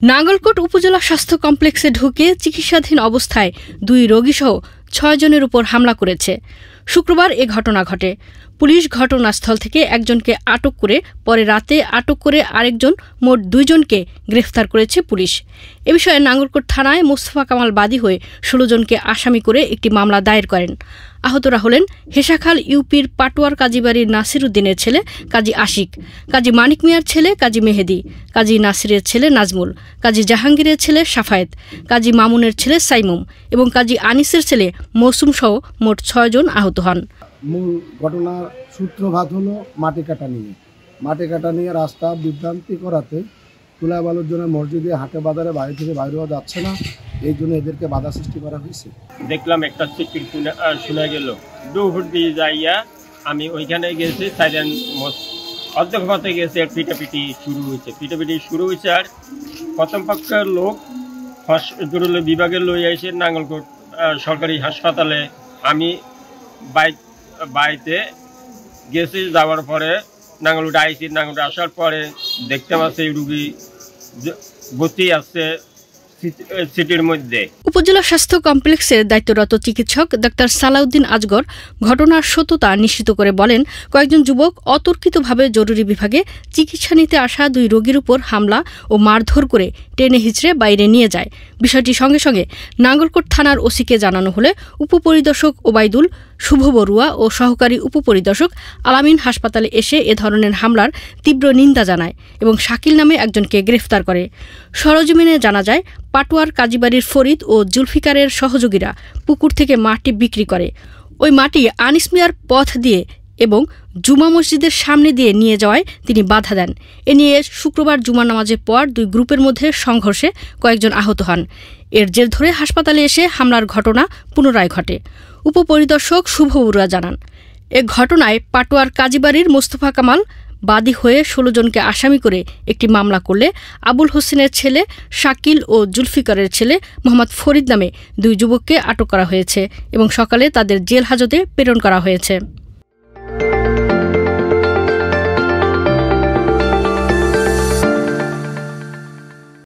নাঙ্গলকোট উপজেলা স্বাস্থ্য কমপ্লেক্সে ঢুকে চিকিৎসাধীন অবস্থায় 2 রোগীসহ 6 জনের উপর হামলা করেছে। শুক্রবার এ ঘটনা ঘটে। পুলিশ ঘটনাস্থল থেকে একজনকে আটক করে পরে রাতে আটক করে আরেকজন, মোট 2 জনকে গ্রেফতার করেছে পুলিশ। এ বিষয়ে নাঙ্গলকোট থানায় মোস্তফা কামাল বাদী হয়ে 16 জনকে আসামি করে একটি মামলা দায়ের করেন। আহতরা হলেন হেসাখাল ইউপির পাটোয়ার কাজীবাড়ির নাসির উদ্দিনের ছেলে কাজী আশিক, কাজী মানিক মিয়ার ছেলে কাজী মেহেদি, কাজী নাসিরের ছেলে নাজমুল, কাজী জাহাঙ্গীরের ছেলে সাফায়েত, কাজী মামুনের ছেলে সাইমুম এবং কাজী আনিসের ছেলে মৌসুম সহ মোট 6 জন আহত হন। মূল ঘটনার সূত্রপাত হলো মাটি কাটা নিয়ে রাস্তা বিভ্রান্তি করাতে তুলায় বালুর জন্য মসজিদে হাটে বাজারে বাড়ি থেকে বাইরে হওয়া যাচ্ছে না, এই জন্য এদেরকে বাধা সৃষ্টি করা হয়েছে। দেখলাম একটা চিৎকার শোনা গেল, দৌড় দিয়ে যাইয়া আমি ওইখানে গেছি, সাইলেন্ট অর্ধেক পথে গেছে, পিটাপিটি শুরু হয়েছে। আর প্রথম পক্ষের লোক জরুরি বিভাগে লই আইসে নাঙ্গলকোট সরকারি হাসপাতালে। আমি বাড়িতে গেছি, যাওয়ার পরে নাঙ্গলকোট আইসি। নাঙ্গলকোট আসার পরে দেখতে পাচ্ছি রুগী ভর্তি আছে সিটির মধ্যে। উপজেলা স্বাস্থ্য কমপ্লেক্সের দায়িত্বরত চিকিৎসক ডাক্তার সালাউদ্দিন আজগর ঘটনার সত্যতা নিশ্চিত করে বলেন, কয়েকজন যুবক অতর্কিতভাবে জরুরি বিভাগে চিকিৎসা নিতে আসা 2 রোগীর উপর হামলা ও মারধর করে টেনে হিচড়ে বাইরে নিয়ে যায়। বিষয়টি সঙ্গে সঙ্গে নাঙ্গলকোট থানার ওসিকে জানানো হলে উপপরিদর্শক ওবায়দুল, শুভ বড়ুয়া ও সহকারী উপপরিদর্শক আলামিন হাসপাতালে এসে এ ধরনের হামলার তীব্র নিন্দা জানায় এবং শাকিল নামে একজনকে গ্রেফতার করে। সরজমিনে জানা যায়, পাটোয়ার কাজীবাড়ির ফরিদ ও জুলফিকারের সহযোগীরা পুকুর থেকে মাটি বিক্রি করে। ওই মাটি আনিস মিয়ার পথ দিয়ে এবং জুমা মসজিদের সামনে দিয়ে নিয়ে যাওয়ায় তিনি বাধা দেন। এ নিয়ে শুক্রবার জুমা নামাজের পর 2 গ্রুপের মধ্যে সংঘর্ষে কয়েকজন আহত হন। এর জের ধরে হাসপাতালে এসে হামলার ঘটনা পুনরায় ঘটে। উপপরিদর্শক শুভ বড়ুয়া জানান, এ ঘটনায় পাটোয়ার কাজীবাড়ির মোস্তফা কামাল বাদী হয়ে 16 জনকে আসামি করে একটি মামলা করলে আবুল হোসেনের ছেলে শাকিল ও জুলফিকারের ছেলে মোহাম্মদ ফরিদ নামে 2 যুবককে আটক করা হয়েছে এবং সকালে তাদের জেল হাজতে প্রেরণ করা হয়েছে।